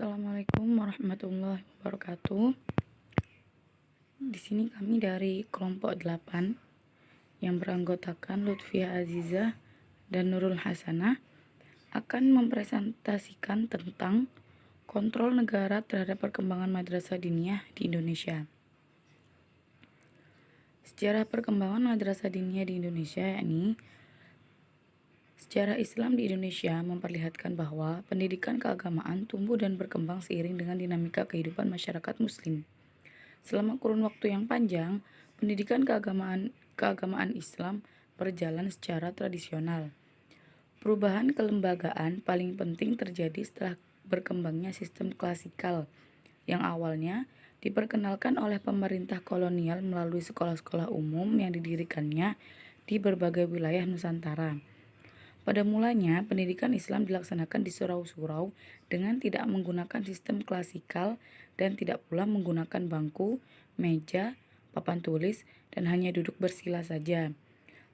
Assalamualaikum warahmatullahi wabarakatuh. Di sini kami dari kelompok 8 yang beranggotakan Lutfia Azizah dan Nurul Hasanah akan mempresentasikan tentang kontrol negara terhadap perkembangan madrasah diniyah di Indonesia. Sejarah perkembangan madrasah diniyah di Indonesia yakni sejarah Islam di Indonesia memperlihatkan bahwa pendidikan keagamaan tumbuh dan berkembang seiring dengan dinamika kehidupan masyarakat muslim. Selama kurun waktu yang panjang, pendidikan keagamaan Islam berjalan secara tradisional. Perubahan kelembagaan paling penting terjadi setelah berkembangnya sistem klasikal yang awalnya diperkenalkan oleh pemerintah kolonial melalui sekolah-sekolah umum yang didirikannya di berbagai wilayah Nusantara. Pada mulanya, pendidikan Islam dilaksanakan di surau-surau dengan tidak menggunakan sistem klasikal dan tidak pula menggunakan bangku, meja, papan tulis, dan hanya duduk bersila saja.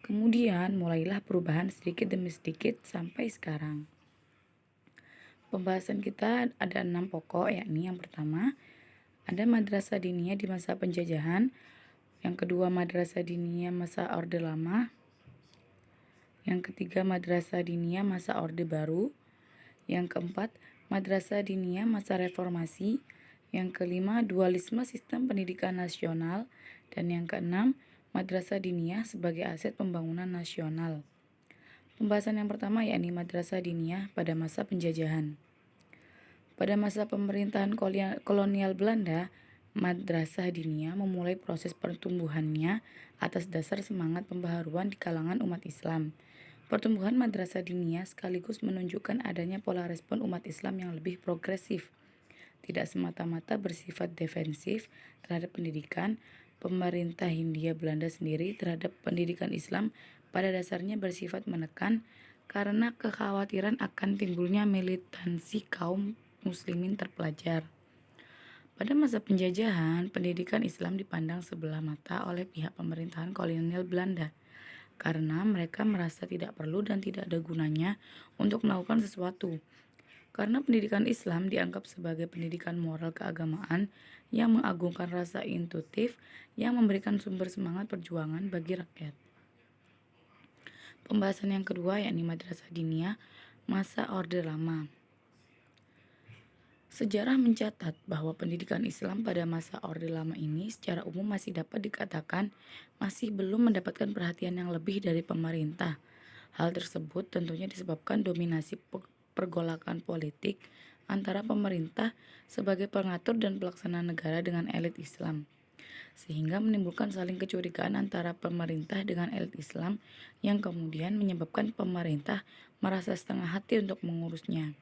Kemudian mulailah perubahan sedikit demi sedikit sampai sekarang. Pembahasan kita ada 6 pokok, yakni yang pertama, ada madrasah diniyah di masa penjajahan, yang kedua madrasah diniyah masa Orde Lama, yang ketiga madrasah diniyah masa Orde Baru, yang keempat madrasah diniyah masa Reformasi, yang kelima dualisme sistem pendidikan nasional, dan yang keenam madrasah diniyah sebagai aset pembangunan nasional. Pembahasan yang pertama yakni madrasah diniyah pada masa penjajahan. Pada masa pemerintahan kolonial Belanda, madrasah diniyah memulai proses pertumbuhannya atas dasar semangat pembaharuan di kalangan umat Islam. Pertumbuhan madrasah diniyah sekaligus menunjukkan adanya pola respon umat Islam yang lebih progresif, tidak semata-mata bersifat defensif terhadap pendidikan. Pemerintah Hindia Belanda sendiri terhadap pendidikan Islam pada dasarnya bersifat menekan karena kekhawatiran akan timbulnya militansi kaum muslimin terpelajar. Pada masa penjajahan, pendidikan Islam dipandang sebelah mata oleh pihak pemerintahan kolonial Belanda karena mereka merasa tidak perlu dan tidak ada gunanya untuk melakukan sesuatu. Karena pendidikan Islam dianggap sebagai pendidikan moral keagamaan yang mengagungkan rasa intuitif yang memberikan sumber semangat perjuangan bagi rakyat. Pembahasan yang kedua yakni madrasah diniyah masa Orde Lama. Sejarah mencatat bahwa pendidikan Islam pada masa Orde Lama ini secara umum masih dapat dikatakan masih belum mendapatkan perhatian yang lebih dari pemerintah. Hal tersebut tentunya disebabkan dominasi pergolakan politik antara pemerintah sebagai pengatur dan pelaksana negara dengan elit Islam, sehingga menimbulkan saling kecurigaan antara pemerintah dengan elit Islam yang kemudian menyebabkan pemerintah merasa setengah hati untuk mengurusnya.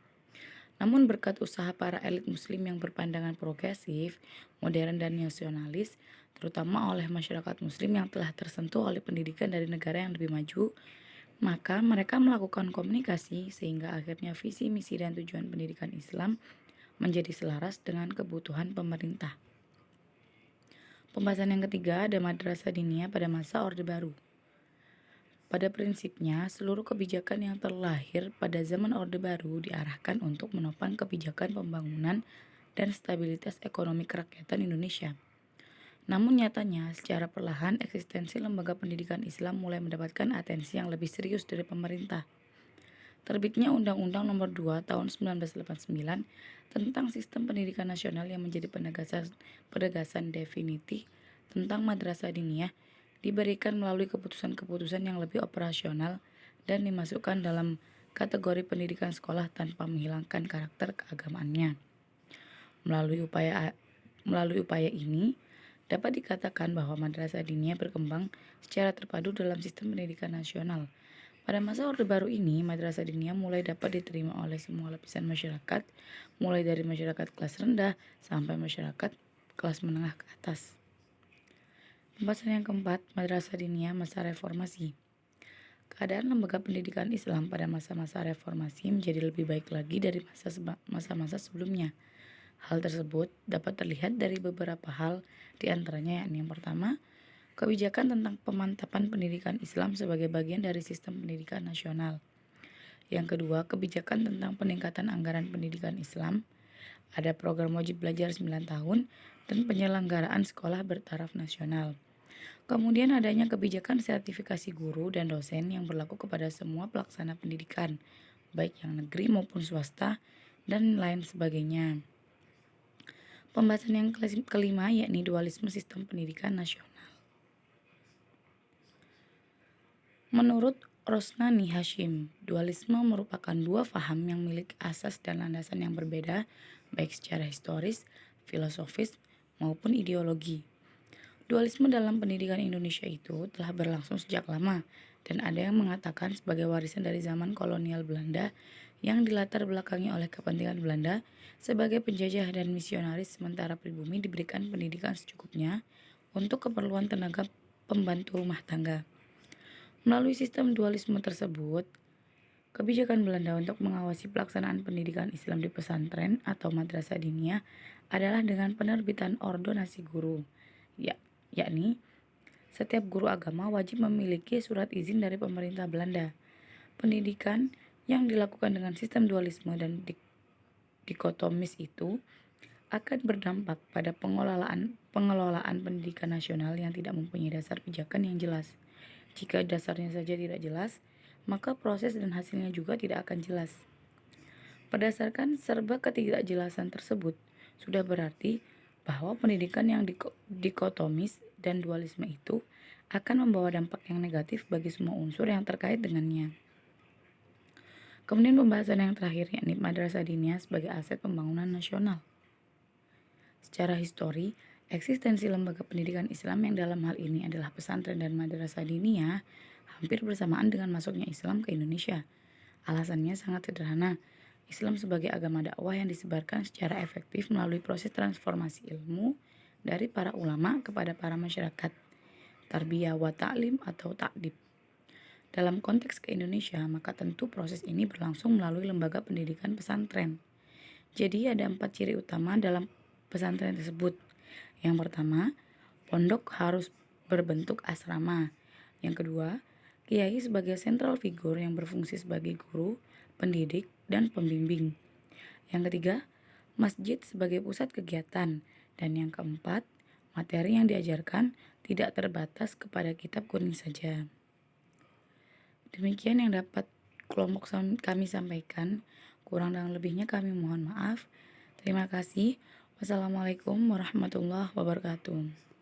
Namun berkat usaha para elit muslim yang berpandangan progresif, modern dan nasionalis, terutama oleh masyarakat muslim yang telah tersentuh oleh pendidikan dari negara yang lebih maju, maka mereka melakukan komunikasi sehingga akhirnya visi, misi, dan tujuan pendidikan Islam menjadi selaras dengan kebutuhan pemerintah. Pembahasan yang ketiga ada madrasah diniyah pada masa Orde Baru. Pada prinsipnya, seluruh kebijakan yang terlahir pada zaman Orde Baru diarahkan untuk menopang kebijakan pembangunan dan stabilitas ekonomi kerakyatan Indonesia. Namun nyatanya, secara perlahan eksistensi lembaga pendidikan Islam mulai mendapatkan atensi yang lebih serius dari pemerintah. Terbitnya Undang-Undang Nomor 2 Tahun 1989 tentang Sistem Pendidikan Nasional yang menjadi penegasan definitif tentang madrasah diniyah diberikan melalui keputusan-keputusan yang lebih operasional dan dimasukkan dalam kategori pendidikan sekolah tanpa menghilangkan karakter keagamaannya. Melalui upaya ini, dapat dikatakan bahwa madrasah diniyah berkembang secara terpadu dalam sistem pendidikan nasional. Pada masa Orde Baru ini, madrasah diniyah mulai dapat diterima oleh semua lapisan masyarakat, mulai dari masyarakat kelas rendah sampai masyarakat kelas menengah ke atas. Pembahasan yang keempat, madrasah diniyah masa Reformasi. Keadaan lembaga pendidikan Islam pada masa-masa reformasi menjadi lebih baik lagi dari masa-masa sebelumnya. Hal tersebut dapat terlihat dari beberapa hal, di antaranya yakni yang pertama, kebijakan tentang pemantapan pendidikan Islam sebagai bagian dari sistem pendidikan nasional. Yang kedua, kebijakan tentang peningkatan anggaran pendidikan Islam. Ada program wajib belajar 9 tahun dan penyelenggaraan sekolah bertaraf nasional. Kemudian adanya kebijakan sertifikasi guru dan dosen yang berlaku kepada semua pelaksana pendidikan, baik yang negeri maupun swasta, dan lain sebagainya. Pembahasan yang kelima yakni dualisme sistem pendidikan nasional. Menurut Rosnani Hashim, dualisme merupakan dua paham yang memiliki asas dan landasan yang berbeda, baik secara historis, filosofis, maupun ideologi. Dualisme dalam pendidikan Indonesia itu telah berlangsung sejak lama, dan ada yang mengatakan sebagai warisan dari zaman kolonial Belanda yang dilatar belakangi oleh kepentingan Belanda sebagai penjajah dan misionaris, sementara pribumi diberikan pendidikan secukupnya untuk keperluan tenaga pembantu rumah tangga. Melalui sistem dualisme tersebut, kebijakan Belanda untuk mengawasi pelaksanaan pendidikan Islam di pesantren atau madrasah diniyah adalah dengan penerbitan ordonasi guru, yakni setiap guru agama wajib memiliki surat izin dari pemerintah Belanda. Pendidikan yang dilakukan dengan sistem dualisme dan dikotomis itu akan berdampak pada pengelolaan pendidikan nasional yang tidak mempunyai dasar pijakan yang jelas. Jika dasarnya saja tidak jelas, maka proses dan hasilnya juga tidak akan jelas. Berdasarkan serba ketidakjelasan tersebut, sudah berarti bahwa pendidikan yang dikotomis dan dualisme itu akan membawa dampak yang negatif bagi semua unsur yang terkait dengannya. Kemudian pembahasan yang terakhir yakni madrasah diniyah sebagai aset pembangunan nasional. Secara histori, eksistensi lembaga pendidikan Islam yang dalam hal ini adalah pesantren dan madrasah diniyah hampir bersamaan dengan masuknya Islam ke Indonesia. Alasannya sangat sederhana. Islam sebagai agama dakwah yang disebarkan secara efektif melalui proses transformasi ilmu dari para ulama kepada para masyarakat. Tarbiyah wa ta'lim atau ta'dib. Dalam konteks ke Indonesia, maka tentu proses ini berlangsung melalui lembaga pendidikan pesantren. Jadi ada 4 ciri utama dalam pesantren tersebut. Yang pertama, pondok harus berbentuk asrama. Yang kedua, kiai sebagai sentral figur yang berfungsi sebagai guru, pendidik, dan pembimbing. Yang ketiga, masjid sebagai pusat kegiatan. Dan yang keempat, materi yang diajarkan tidak terbatas kepada kitab kuning saja. Demikian yang dapat kelompok kami sampaikan. Kurang dan lebihnya kami mohon maaf. Terima kasih. Wassalamualaikum warahmatullahi wabarakatuh.